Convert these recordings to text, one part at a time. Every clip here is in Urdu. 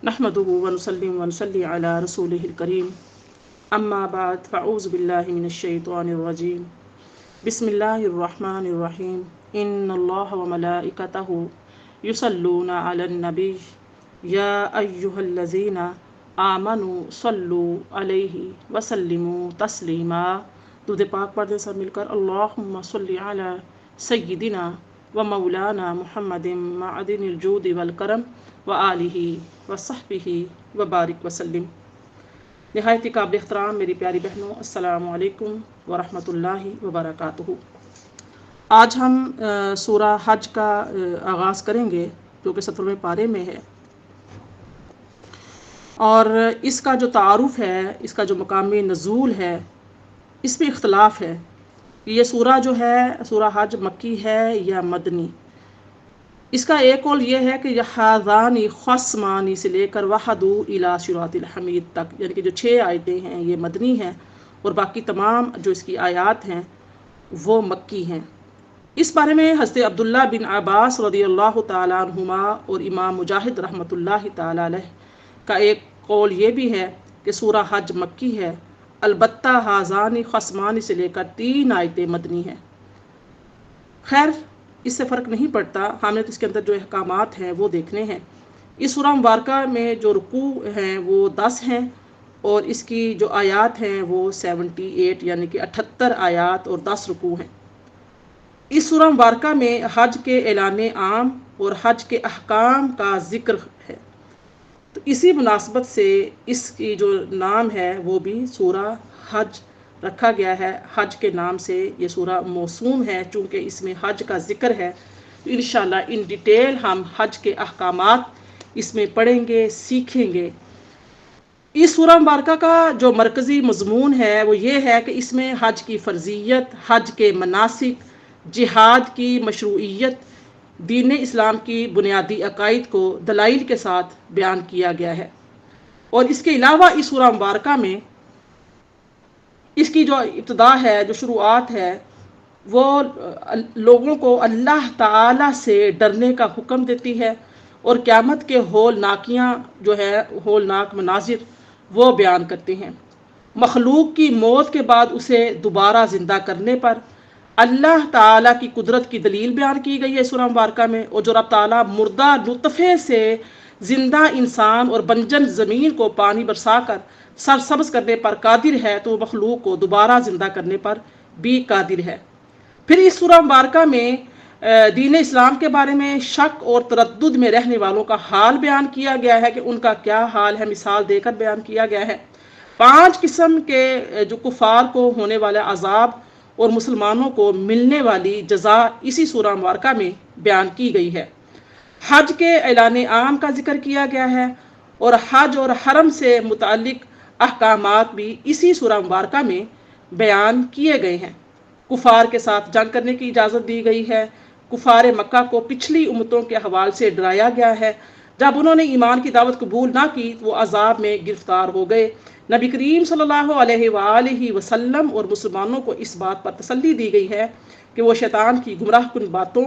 نحمدہ ونصلی ونصلی علی رسولہ الکریم اما بعد فاعوذ باللہ من الشیطان الرجیم بسم اللہ الرحمن الرحیم ان اللہ وملائکتہ یصلون علی النبی یا ایہا الذین آمنوا صلوا علیہ وسلموا تسلیما۔ درود پاک پڑھ دیں سب مل کر، اللہم صلی علی سیدنا و مولانا محمد معدن الجود والکرم وآلہ وصحبہ وبارک وسلم۔ نہایت قابل احترام میری پیاری بہنوں، السلام علیکم ورحمۃ اللہ وبرکاتہ۔ آج ہم سورہ حج کا آغاز کریں گے جو کہ 17ویں پارے میں ہے، اور اس کا جو تعارف ہے، اس کا جو مقام نزول ہے، اس میں اختلاف ہے کہ یہ سورہ جو ہے سورہ حج مکی ہے یا مدنی۔ اس کا ایک قول یہ ہے کہ یہ ہذانی خصمانی سے لے کر وحدوا الی صراط الحمید تک، یعنی کہ جو 6 آیتیں ہیں یہ مدنی ہیں اور باقی تمام جو اس کی آیات ہیں وہ مکی ہیں۔ اس بارے میں حضرت عبداللہ بن عباس رضی اللہ تعالیٰ عنہما اور امام مجاہد رحمۃ اللہ تعالیٰ علیہ کا ایک قول یہ بھی ہے کہ سورہ حج مکی ہے، البتہ ہذانی خصمانی سے لے کر 3 آیتیں مدنی ہیں۔ خیر، اس سے فرق نہیں پڑتا، ہم نے تو اس کے اندر جو احکامات ہیں وہ دیکھنے ہیں۔ اس سورہ مبارکہ میں جو رکوع ہیں وہ 10 ہیں اور اس کی جو آیات ہیں وہ 78 یعنی کہ 78 آیات اور 10 رکوع ہیں۔ اس سورہ مبارکہ میں حج کے اعلان عام اور حج کے احکام کا ذکر ہے، تو اسی مناسبت سے اس کی جو نام ہے وہ بھی سورہ حج رکھا گیا ہے۔ حج کے نام سے یہ سورہ موسوم ہے، چونکہ اس میں حج کا ذکر ہے۔ انشاءاللہ ان ڈیٹیل ہم حج کے احکامات اس میں پڑھیں گے، سیکھیں گے۔ اس سورہ مبارکہ کا جو مرکزی مضمون ہے وہ یہ ہے کہ اس میں حج کی فرضیت، حج کے مناسک، جہاد کی مشروعیت، دین اسلام کی بنیادی عقائد کو دلائل کے ساتھ بیان کیا گیا ہے۔ اور اس کے علاوہ اس سورہ مبارکہ میں اس کی جو ابتدا ہے، جو شروعات ہے، وہ لوگوں کو اللہ تعالی سے ڈرنے کا حکم دیتی ہے اور قیامت کے ہولناکیاں جو ہے، ہولناک مناظر وہ بیان کرتے ہیں۔ مخلوق کی موت کے بعد اسے دوبارہ زندہ کرنے پر اللہ تعالیٰ کی قدرت کی دلیل بیان کی گئی ہے سورہ مبارکہ میں، اور جو رب تعالیٰ مردہ نطفے سے زندہ انسان اور بنجر زمین کو پانی برسا کر سرسبز کرنے پر قادر ہے، تو وہ مخلوق کو دوبارہ زندہ کرنے پر بھی قادر ہے۔ پھر اس سورہ مبارکہ میں دین اسلام کے بارے میں شک اور تردد میں رہنے والوں کا حال بیان کیا گیا ہے کہ ان کا کیا حال ہے، مثال دے کر بیان کیا گیا ہے۔ 5 قسم کے جو کفار کو ہونے والے عذاب اور مسلمانوں کو ملنے والی جزا اسی سورہ مبارکہ میں بیان کی گئی ہے۔ حج کے اعلان عام کا ذکر کیا گیا ہے اور حج اور حرم سے متعلق احکامات بھی اسی سورہ مبارکہ میں بیان کیے گئے ہیں۔ کفار کے ساتھ جنگ کرنے کی اجازت دی گئی ہے۔ کفار مکہ کو پچھلی امتوں کے حوالے سے ڈرایا گیا ہے، جب انہوں نے ایمان کی دعوت قبول نہ کی تو وہ عذاب میں گرفتار ہو گئے۔ نبی کریم صلی اللہ علیہ وآلہ وسلم اور مسلمانوں کو اس بات پر تسلی دی گئی ہے کہ وہ شیطان کی گمراہ کن باتوں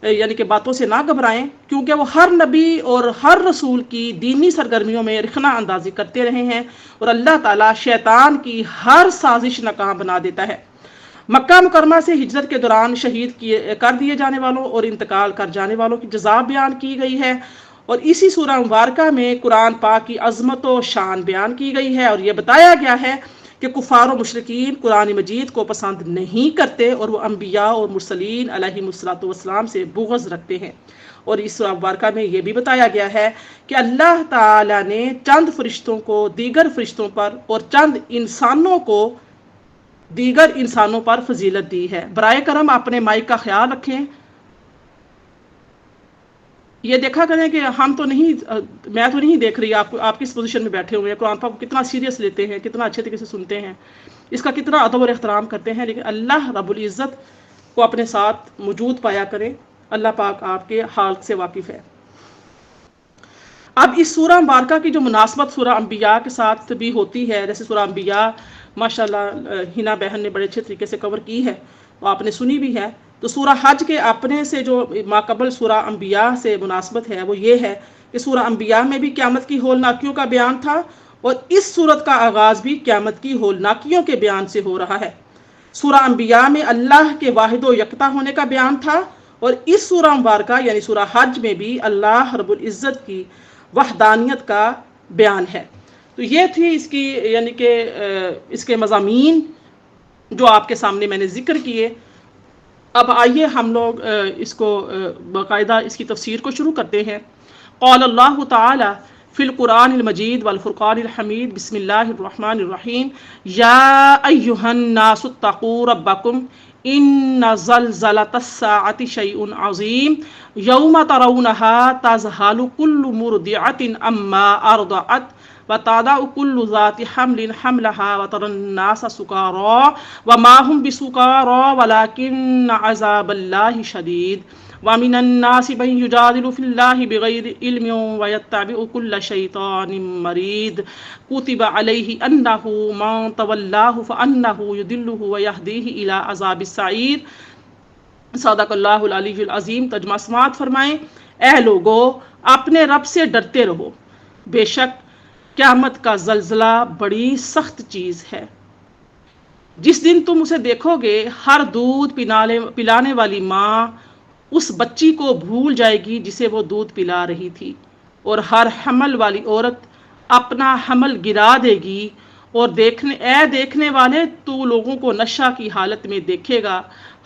یعنی کہ باتوں سے نہ گھبرائیں، کیونکہ وہ ہر نبی اور ہر رسول کی دینی سرگرمیوں میں رخنہ اندازی کرتے رہے ہیں اور اللہ تعالیٰ شیطان کی ہر سازش ناکام بنا دیتا ہے۔ مکہ مکرمہ سے ہجرت کے دوران شہید کر دیے جانے والوں اور انتقال کر جانے والوں کی جزا بیان کی گئی ہے، اور اسی سورہ مبارکہ میں قرآن پاک کی عظمت و شان بیان کی گئی ہے، اور یہ بتایا گیا ہے کہ کفار و مشرکین قرآن مجید کو پسند نہیں کرتے اور وہ انبیاء اور مرسلین علیہم الصلوۃ والسلام سے بغض رکھتے ہیں۔ اور اس سورہ مبارکہ میں یہ بھی بتایا گیا ہے کہ اللہ تعالیٰ نے چند فرشتوں کو دیگر فرشتوں پر اور چند انسانوں کو دیگر انسانوں پر فضیلت دی ہے۔ برائے کرم اپنے مائک کا خیال رکھیں۔ یہ دیکھا کریں کہ میں تو نہیں دیکھ رہی آپ کس پوزیشن میں بیٹھے ہوئے ہیں، قرآن پاک کو کتنا سیریس لیتے ہیں، کتنا اچھے طریقے سے سنتے ہیں، اس کا کتنا ادب اور احترام کرتے ہیں، لیکن اللہ رب العزت کو اپنے ساتھ موجود پایا کریں۔ اللہ پاک آپ کے حال سے واقف ہے۔ اب اس سورہ مبارکہ کی جو مناسبت سورہ انبیاء کے ساتھ بھی ہوتی ہے، جیسے سورہ انبیاء ماشاءاللہ ہنا بہن نے بڑے اچھے طریقے سے کور کی ہے، وہ آپ نے سنی بھی ہے، تو سورہ حج کے اپنے سے جو ماقبل سورہ انبیاء سے مناسبت ہے وہ یہ ہے کہ سورہ انبیاء میں بھی قیامت کی ہولناکیوں کا بیان تھا، اور اس سورت کا آغاز بھی قیامت کی ہولناکیوں کے بیان سے ہو رہا ہے۔ سورہ انبیاء میں اللہ کے واحد و یکتا ہونے کا بیان تھا، اور اس سورہ مبارکہ یعنی سورہ حج میں بھی اللہ رب العزت کی وحدانیت کا بیان ہے۔ تو یہ تھی اس کی یعنی کہ اس کے مضامین جو آپ کے سامنے میں نے ذکر کیے۔ اب آئیے ہم لوگ اس کو باقاعدہ اس کی تفسیر کو شروع کرتے ہیں۔ قال اللہ تعالی فی القرآن المجید والفرقان الحمید، بسم اللہ الرحمن الرحیم، یا ایہا الناس اتقوا ربکم ان زلزلۃ الساعۃ شیء عظیم یوم ترونها تذہل کل مرضعۃ عما ارضعت وتضع كل ذات حمل حملها وترى الناس سكارى وما هم بسكارى ولكن عذاب الله شديد ومن الناس من يجادل في الله بغير علم ويتبع كل شيطان مريد كتب عليه أنه من تولاه فأنه يضله ويهديه إلى عذاب السعير۔ صدق اللہ العلی العظیم۔ ترجمہ سماعت فرمائیں، اے لوگو اپنے رب سے ڈرتے رہو، بے شک قیامت کا زلزلہ بڑی سخت چیز ہے۔ جس دن تم اسے دیکھو گے، ہر دودھ پلانے والی ماں اس بچی کو بھول جائے گی جسے وہ دودھ پلا رہی تھی، اور ہر حمل والی عورت اپنا حمل گرا دے گی، اور دیکھنے والے تو لوگوں کو نشہ کی حالت میں دیکھے گا،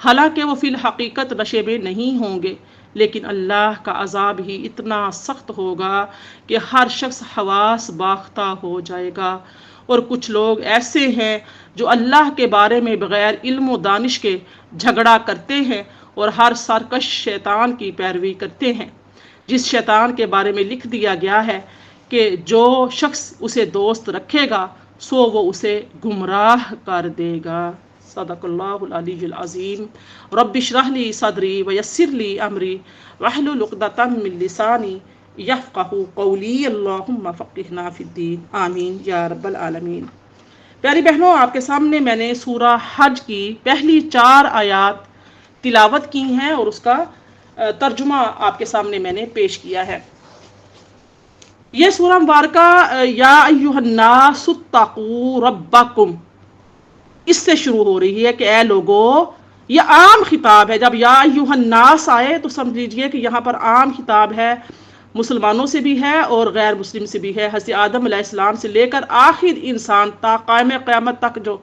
حالانکہ وہ فی الحقیقت نشے میں نہیں ہوں گے، لیکن اللہ کا عذاب ہی اتنا سخت ہوگا کہ ہر شخص حواس باختہ ہو جائے گا۔ اور کچھ لوگ ایسے ہیں جو اللہ کے بارے میں بغیر علم و دانش کے جھگڑا کرتے ہیں اور ہر سرکش شیطان کی پیروی کرتے ہیں، جس شیطان کے بارے میں لکھ دیا گیا ہے کہ جو شخص اسے دوست رکھے گا سو وہ اسے گمراہ کر دے گا۔ صدق اللہ العلی العظیم۔ رب اشرح لی صدری ویسر لی امری واحلل عقدۃ من لسانی یفقہوا قولی، اللہم فقہنا فی الدین، آمین یا رب العالمین۔ پیاری بہنوں، آپ کے سامنے میں نے سورہ حج کی پہلی 4 آیات تلاوت کی ہیں اور اس کا ترجمہ آپ کے سامنے میں نے پیش کیا ہے۔ یہ سورہ مبارکہ یا ایھا الناس اتقوا ربکم اس سے شروع ہو رہی ہے کہ اے لوگو، یہ عام خطاب ہے۔ جب یا ایھا الناس آئے تو سمجھ لیجئے کہ یہاں پر عام خطاب ہے، مسلمانوں سے بھی ہے اور غیر مسلم سے بھی ہے، حضرت آدم علیہ السلام سے لے کر آخر انسان تا قائم قیامت تک جو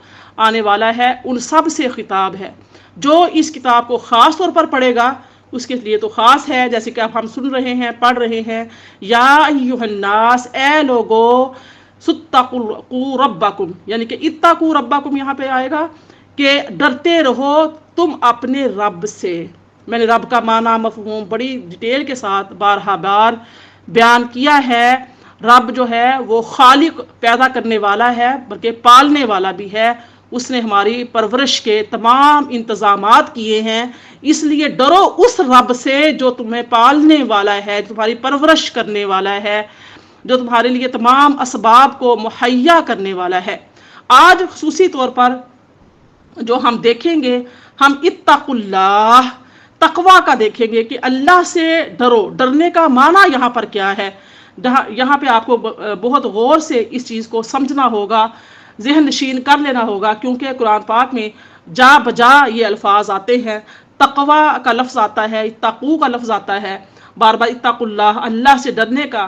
آنے والا ہے ان سب سے خطاب ہے۔ جو اس کتاب کو خاص طور پر پڑھے گا اس کے لیے تو خاص ہے، جیسے کہ اب ہم سن رہے ہیں، پڑھ رہے ہیں، یا ایھا الناس، اے لوگو، ستقوا ربکم، یعنی کہ اتقوا ربکم یہاں پہ آئے گا کہ ڈرتے رہو تم اپنے رب سے۔ میں نے رب کا معنی مفہوم بڑی ڈیٹیل کے ساتھ بارہا بار بیان کیا ہے۔ رب جو ہے وہ خالق، پیدا کرنے والا ہے، بلکہ پالنے والا بھی ہے۔ اس نے ہماری پرورش کے تمام انتظامات کیے ہیں، اس لیے ڈرو اس رب سے جو تمہیں پالنے والا ہے، تمہاری پرورش کرنے والا ہے، جو تمہارے لیے تمام اسباب کو مہیا کرنے والا ہے۔ آج خصوصی طور پر جو ہم دیکھیں گے، ہم اتقوا اللہ، تقوی کا دیکھیں گے کہ اللہ سے ڈرو۔ ڈرنے کا معنی یہاں پر کیا ہے؟ یہاں پہ آپ کو بہت غور سے اس چیز کو سمجھنا ہوگا، ذہن نشین کر لینا ہوگا، کیونکہ قرآن پاک میں جا بجا یہ الفاظ آتے ہیں۔ تقوی کا لفظ آتا ہے، اتقوا کا لفظ آتا ہے، بار بار اتقوا اللہ، اللہ سے ڈرنے کا۔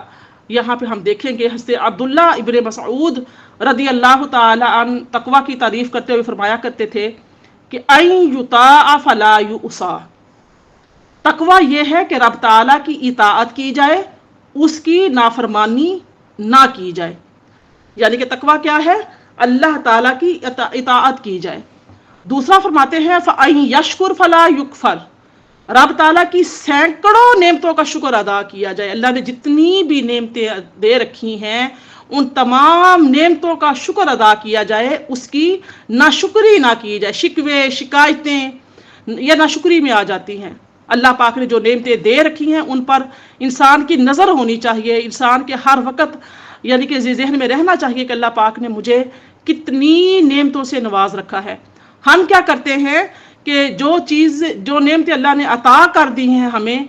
یہاں پہ ہم دیکھیں گے حضرت عبداللہ ابن مسعود رضی اللہ تعالی عنہ تقوی کی تعریف کرتے ہوئے فرمایا کرتے تھے کہ ان یطاع فلا یعصی، تقوی یہ ہے کہ رب تعالیٰ کی اطاعت کی جائے، اس کی نافرمانی نہ کی جائے۔ یعنی کہ تقوی کیا ہے؟ اللہ تعالیٰ کی اطاعت کی جائے۔ دوسرا فرماتے ہیں فَإِن يَشْكُرْ فَلَا يُكْفَرْ، رب تعالیٰ کی سینکڑوں نعمتوں کا شکر ادا کیا جائے۔ اللہ نے جتنی بھی نعمتیں دے رکھی ہیں ان تمام نعمتوں کا شکر ادا کیا جائے، اس کی ناشکری نہ کی جائے۔ شکوے، شکایتیں یہ ناشکری میں آ جاتی ہیں۔ اللہ پاک نے جو نعمتیں دے رکھی ہیں ان پر انسان کی نظر ہونی چاہیے، انسان کے ہر وقت یعنی کہ ذہن میں رہنا چاہیے کہ اللہ پاک نے مجھے کتنی نعمتوں سے نواز رکھا ہے۔ ہم کیا کرتے ہیں کہ جو نعمتیں اللہ نے عطا کر دی ہیں ہمیں،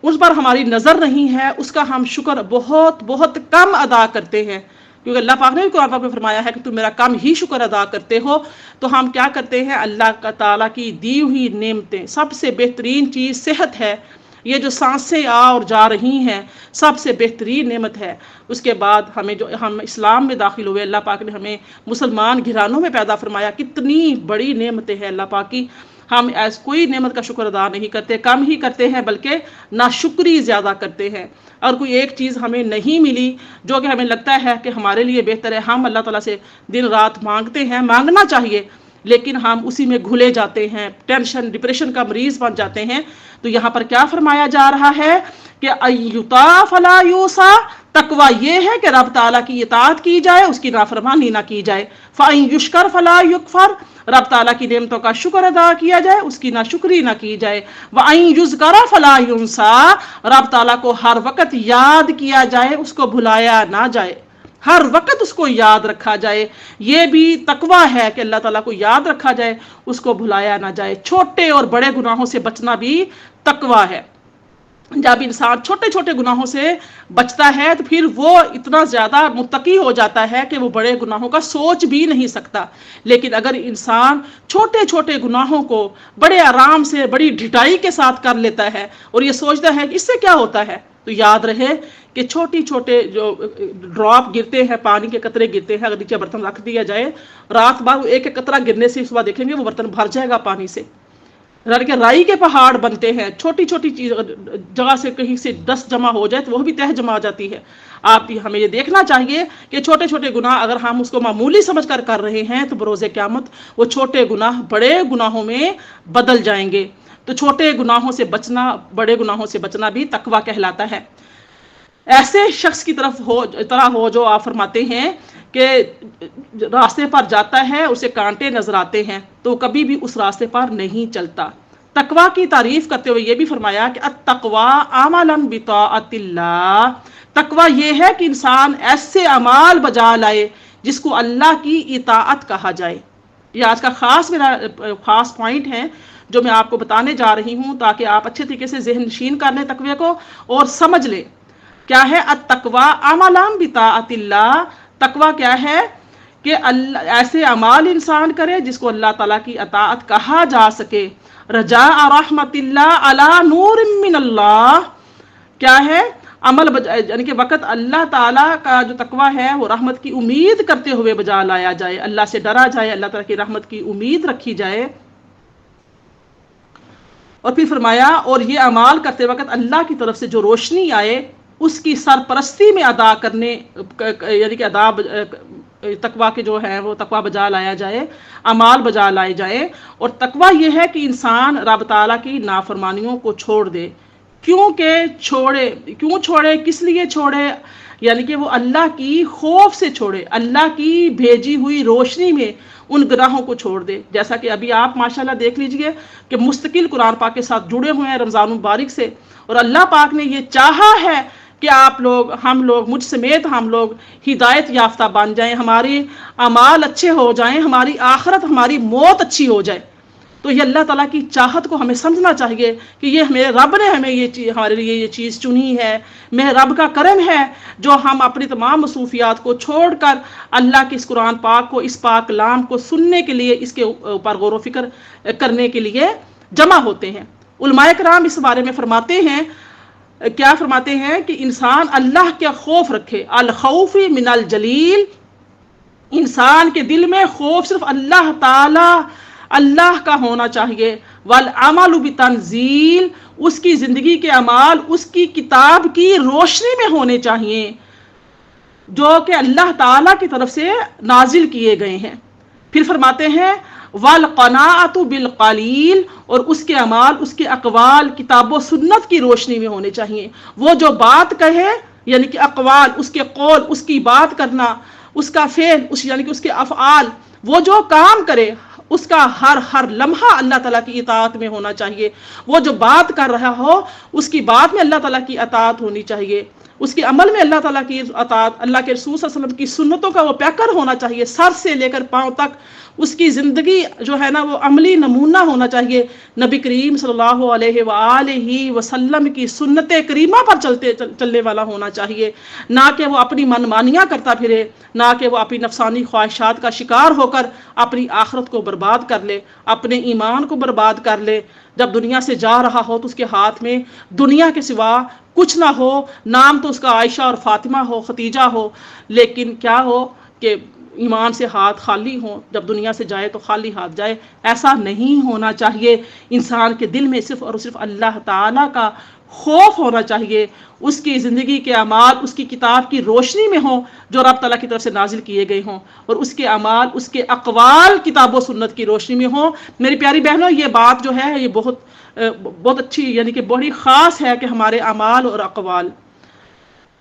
اس پر ہماری نظر نہیں ہے، اس کا ہم شکر بہت بہت کم ادا کرتے ہیں، کیونکہ اللہ پاک نے بھی قرآن پاک میں فرمایا ہے کہ تم میرا کم ہی شکر ادا کرتے ہو۔ تو ہم کیا کرتے ہیں؟ اللہ تعالیٰ کی دی ہوئی نعمتیں، سب سے بہترین چیز صحت ہے، یہ جو سانسیں آ اور جا رہی ہیں سب سے بہترین نعمت ہے۔ اس کے بعد ہم اسلام میں داخل ہوئے، اللہ پاک نے ہمیں مسلمان گھرانوں میں پیدا فرمایا، کتنی بڑی نعمتیں ہیں اللہ پاک کی۔ ہم کوئی نعمت کا شکر ادا نہیں کرتے، کم ہی کرتے ہیں، بلکہ ناشکری زیادہ کرتے ہیں۔ اور کوئی ایک چیز ہمیں نہیں ملی جو کہ ہمیں لگتا ہے کہ ہمارے لیے بہتر ہے، ہم اللہ تعالیٰ سے دن رات مانگتے ہیں، مانگنا چاہیے، لیکن ہم اسی میں گھلے جاتے ہیں، ٹینشن ڈپریشن کا مریض بن جاتے ہیں۔ تو یہاں پر کیا فرمایا جا رہا ہے کہ ایطاع فلا یوصى، تقوی یہ ہے کہ رب تعالیٰ کی اطاعت کی جائے، اس کی نافرمانی نہ کی جائے۔ فإن یشکر فلا یکفر، رب تعالیٰ کی نعمتوں کا شکر ادا کیا جائے، اس کی ناشکری نہ کی جائے۔ وإن یذکر فلا ینسى، رب تعالیٰ کو ہر وقت یاد کیا جائے، اس کو بھلایا نہ جائے، ہر وقت اس کو یاد رکھا جائے۔ یہ بھی تقوی ہے کہ اللہ تعالیٰ کو یاد رکھا جائے، اس کو بھلایا نہ جائے۔ چھوٹے اور بڑے گناہوں سے بچنا بھی تقوی ہے۔ جب انسان چھوٹے چھوٹے گناہوں سے بچتا ہے تو پھر وہ اتنا زیادہ متقی ہو جاتا ہے کہ وہ بڑے گناہوں کا سوچ بھی نہیں سکتا۔ لیکن اگر انسان چھوٹے چھوٹے گناہوں کو بڑے آرام سے، بڑی ڈھٹائی کے ساتھ کر لیتا ہے اور یہ سوچتا ہے کہ اس سے کیا ہوتا ہے، تو یاد رہے کہ چھوٹی چھوٹے جو ڈراپ گرتے ہیں، پانی کے قطرے گرتے ہیں، اگر نیچے برتن رکھ دیا جائے، رات بھر ایک ایک قطرہ گرنے سے صبح دیکھیں گے وہ برتن بھر جائے گا پانی سے۔ رائی کے پہاڑ بنتے ہیں، چھوٹی چھوٹی چیز جگہ سے کہیں سے ڈسٹ جمع ہو جائے تو وہ بھی تہ جمع آ جاتی ہے۔ ہمیں یہ دیکھنا چاہیے کہ چھوٹے چھوٹے گناہ اگر ہم اس کو معمولی سمجھ کر رہے ہیں تو بروز قیامت وہ چھوٹے گناہ بڑے گناہوں میں بدل جائیں گے۔ تو چھوٹے گناہوں سے بچنا، بڑے گناہوں سے بچنا بھی تقویٰ کہلاتا ہے۔ ایسے شخص کی طرح ہو جو آپ فرماتے ہیں کہ راستے پر جاتا ہے، اسے کانٹے نظر آتے ہیں تو کبھی بھی اس راستے پر نہیں چلتا۔ تقویٰ کی تعریف کرتے ہوئے یہ بھی فرمایا کہ التقویٰ عملا بطاعت اللہ، تقویٰ یہ ہے کہ انسان ایسے اعمال بجا لائے جس کو اللہ کی اطاعت کہا جائے۔ یہ آج کا میرا خاص پوائنٹ ہے جو میں آپ کو بتانے جا رہی ہوں، تاکہ آپ اچھے طریقے سے ذہن نشین کر لیں تقوی کو اور سمجھ لیں کیا ہے التقویٰ عملا بطاعت اللہ۔ تقویٰ کیا ہے کہ ایسے اعمال انسان کرے جس کو اللہ تعالیٰ کی اطاعت کہا جا سکے۔ رجاء رحمت اللہ علی نور من اللہ، کیا ہے عمل یعنی کہ وقت اللہ تعالیٰ کا جو تقویٰ ہے وہ رحمت کی امید کرتے ہوئے بجا لایا جائے، اللہ سے ڈرا جائے، اللہ تعالیٰ کی رحمت کی امید رکھی جائے۔ اور پھر فرمایا اور یہ اعمال کرتے وقت اللہ کی طرف سے جو روشنی آئے اس کی سرپرستی میں ادا کرنے، یعنی کہ تقویٰ کے جو ہے وہ تقویٰ بجا لایا جائے، اعمال بجا لائے جائیں۔ اور تقویٰ یہ ہے کہ انسان رب تعالیٰ کی نافرمانیوں کو چھوڑ دے۔ کیوں چھوڑے، کس لیے چھوڑے؟ یعنی کہ وہ اللہ کی خوف سے چھوڑے، اللہ کی بھیجی ہوئی روشنی میں ان گناہوں کو چھوڑ دے۔ جیسا کہ ابھی آپ ماشاءاللہ دیکھ لیجئے کہ مستقل قرآن پاک کے ساتھ جڑے ہوئے ہیں رمضان المبارک سے، اور اللہ پاک نے یہ چاہا ہے کہ آپ لوگ، ہم لوگ، مجھ سمیت ہم لوگ ہدایت یافتہ بن جائیں، ہماری اعمال اچھے ہو جائیں، ہماری آخرت، ہماری موت اچھی ہو جائے۔ تو یہ اللہ تعالیٰ کی چاہت کو ہمیں سمجھنا چاہیے کہ یہ میرے رب نے ہمیں یہ چیز، ہمارے لیے یہ چیز چنی ہے، میرے رب کا کرم ہے جو ہم اپنی تمام مصروفیات کو چھوڑ کر اللہ کے اس قرآن پاک کو، اس پاک کلام کو سننے کے لیے، اس کے اوپر غور و فکر کرنے کے لیے جمع ہوتے ہیں۔ علماء کرام اس بارے میں فرماتے ہیں، کیا فرماتے ہیں کہ انسان اللہ کا خوف رکھے، الخوف من الجلیل، انسان کے دل میں خوف صرف اللہ تعالی، اللہ کا ہونا چاہیے۔ والعمل بتنزیل، اس کی زندگی کے اعمال اس کی کتاب کی روشنی میں ہونے چاہیے جو کہ اللہ تعالیٰ کی طرف سے نازل کیے گئے ہیں۔ پھر فرماتے ہیں والقناعۃ بالقلیل، اور اس کے اعمال، اس کے اقوال کتاب و سنت کی روشنی میں ہونے چاہیے۔ وہ جو بات کہے، یعنی کہ اقوال، اس کے قول، اس کی بات کرنا، اس کا فعل، یعنی کہ اس کے افعال، وہ جو کام کرے اس کا ہر لمحہ اللہ تعالیٰ کی اطاعت میں ہونا چاہیے۔ وہ جو بات کر رہا ہو اس کی بات میں اللہ تعالیٰ کی اطاعت ہونی چاہیے۔ اس کے عمل میں اللہ تعالیٰ کی اطاعت، اللہ کے رسول صلی اللہ علیہ وسلم کی سنتوں کا وہ پیکر ہونا چاہیے، سر سے لے کر پاؤں تک اس کی زندگی جو ہے نا وہ عملی نمونہ ہونا چاہیے، نبی کریم صلی اللہ علیہ وآلہ وسلم کی سنت کریمہ پر چلنے والا ہونا چاہیے، نہ کہ وہ اپنی من مانیاں کرتا پھرے، نہ کہ وہ اپنی نفسانی خواہشات کا شکار ہو کر اپنی آخرت کو برباد کر لے، اپنے ایمان کو برباد کر لے۔ جب دنیا سے جا رہا ہو تو اس کے ہاتھ میں دنیا کے سوا کچھ نہ ہو، نام تو اس کا عائشہ اور فاطمہ ہو، ختیجہ ہو، لیکن کیا ہو کہ ایمان سے ہاتھ خالی ہوں، جب دنیا سے جائے تو خالی ہاتھ جائے۔ ایسا نہیں ہونا چاہیے، انسان کے دل میں صرف اور صرف اللہ تعالیٰ کا خوف ہونا چاہیے، اس کی زندگی کے اعمال اس کی کتاب کی روشنی میں ہوں جو رب تعالیٰ کی طرف سے نازل کیے گئے ہوں، اور اس کے اعمال اس کے اقوال کتاب و سنت کی روشنی میں ہوں۔ میری پیاری بہنوں، یہ بات جو ہے یہ بہت اچھی یعنی کہ بڑی خاص ہے کہ ہمارے اعمال اور اقوال،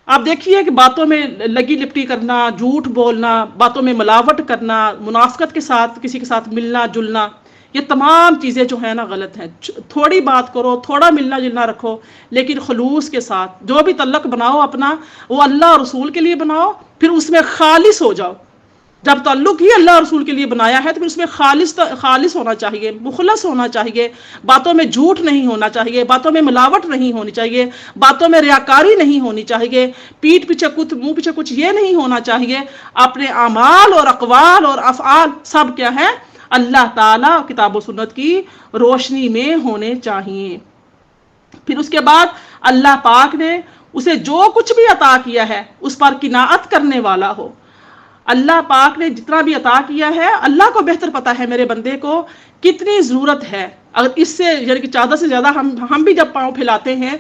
آپ دیکھیے کہ باتوں میں لگی لپٹی کرنا، جھوٹ بولنا، باتوں میں ملاوٹ کرنا، منافقت کے ساتھ کسی کے ساتھ ملنا جلنا، یہ تمام چیزیں جو ہیں نا غلط ہیں۔ تھوڑی بات کرو، تھوڑا ملنا جلنا رکھو، لیکن خلوص کے ساتھ جو بھی تعلق بناؤ اپنا وہ اللہ اور رسول کے لیے بناؤ، پھر اس میں خالص ہو جاؤ۔ جب تعلق ہی اللہ اور رسول کے لیے بنایا ہے تو پھر اس میں خالص ہونا چاہیے، مخلص ہونا چاہیے، باتوں میں جھوٹ نہیں ہونا چاہیے، باتوں میں ملاوٹ نہیں ہونی چاہیے، باتوں میں ریاکاری نہیں ہونی چاہیے، پیٹھ پیچھے کچھ منہ پیچھے کچھ یہ نہیں ہونا چاہیے۔ اپنے اعمال اور اقوال اور افعال سب کیا ہے؟ اللہ تعالیٰ کتاب و سنت کی روشنی میں ہونے چاہیے۔ پھر اس کے بعد اللہ پاک نے اسے جو کچھ بھی عطا کیا ہے اس پر قناعت کرنے والا ہو۔ اللہ پاک نے جتنا بھی عطا کیا ہے اللہ کو بہتر پتا ہے میرے بندے کو کتنی ضرورت ہے۔ اگر اس سے یعنی کہ زیادہ سے زیادہ ہم بھی جب پاؤں پھیلاتے ہیں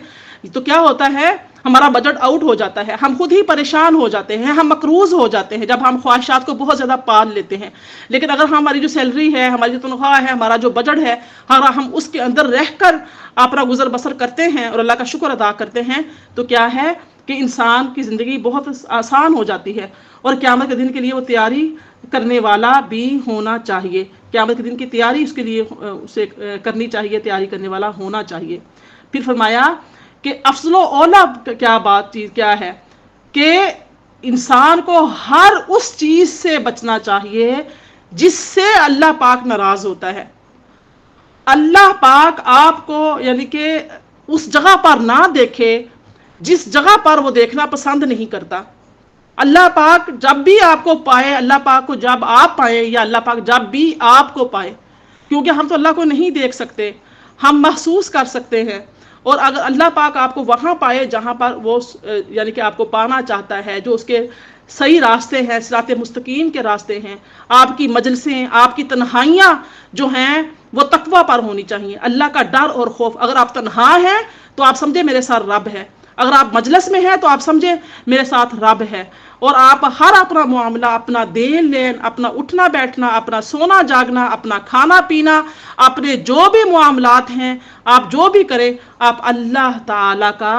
تو کیا ہوتا ہے؟ ہمارا بجٹ آؤٹ ہو جاتا ہے، ہم خود ہی پریشان ہو جاتے ہیں، ہم مقروض ہو جاتے ہیں جب ہم خواہشات کو بہت زیادہ پال لیتے ہیں۔ لیکن اگر ہماری جو سیلری ہے، ہماری جو تنخواہ ہے، ہمارا جو بجٹ ہے، ہم اس کے اندر رہ کر اپنا گزر بسر کرتے ہیں اور اللہ کا شکر ادا کرتے ہیں تو کیا ہے کہ انسان کی زندگی بہت آسان ہو جاتی ہے، اور قیامت کے دن کے لیے وہ تیاری کرنے والا بھی ہونا چاہیے۔ قیامت کے دن کی تیاری اس کے لیے اسے کرنی چاہیے، تیاری کرنے والا ہونا چاہیے۔ پھر فرمایا کہ افضل و اولا کیا ہے کہ انسان کو ہر اس چیز سے بچنا چاہیے جس سے اللہ پاک ناراض ہوتا ہے۔ اللہ پاک آپ کو یعنی کہ اس جگہ پر نہ دیکھے جس جگہ پر وہ دیکھنا پسند نہیں کرتا۔ اللہ پاک جب بھی آپ کو پائے، اللہ پاک کو جب آپ پائیں، یا اللہ پاک جب بھی آپ کو پائے، کیونکہ ہم تو اللہ کو نہیں دیکھ سکتے، ہم محسوس کر سکتے ہیں، اور اگر اللہ پاک آپ کو وہاں پائے جہاں پر وہ یعنی کہ آپ کو پانا چاہتا ہے، جو اس کے صحیح راستے ہیں، صراط مستقیم کے راستے ہیں، آپ کی مجلسیں، آپ کی تنہائیاں جو ہیں وہ تقوی پر ہونی چاہیے، اللہ کا ڈر اور خوف۔ اگر آپ تنہا ہیں تو آپ سمجھے میرے ساتھ رب ہے، اگر آپ مجلس میں ہیں تو آپ سمجھے میرے ساتھ رب ہے، اور آپ ہر اپنا معاملہ، اپنا دین لین، اپنا اٹھنا بیٹھنا، اپنا سونا جاگنا، اپنا کھانا پینا، اپنے جو بھی معاملات ہیں، آپ جو بھی کریں، آپ اللہ تعالیٰ کا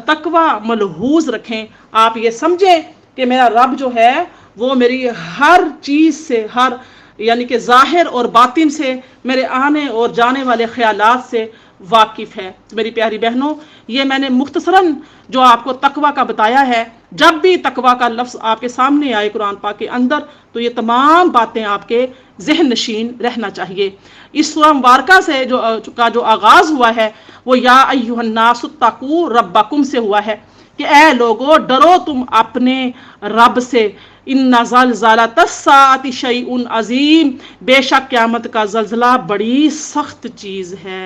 تقوی ملحوظ رکھیں۔ آپ یہ سمجھیں کہ میرا رب جو ہے وہ میری ہر چیز سے، ہر یعنی کہ ظاہر اور باطن سے، میرے آنے اور جانے والے خیالات سے واقف ہے۔ میری پیاری بہنوں، یہ میں نے مختصراً جو آپ کو تقوی کا بتایا ہے، جب بھی تقوی کا لفظ آپ کے سامنے آئے قرآن پاک کے اندر تو یہ تمام باتیں آپ کے ذہن نشین رہنا چاہیے۔ اس سورہ مبارکہ سے جو آغاز ہوا ہے وہ یا ایھا الناس اتقوا ربکم سے ہوا ہے کہ اے لوگو ڈرو تم اپنے رب سے، ان زلزلۃ الساعۃ شیء عظیم، بے شک قیامت کا زلزلہ بڑی سخت چیز ہے۔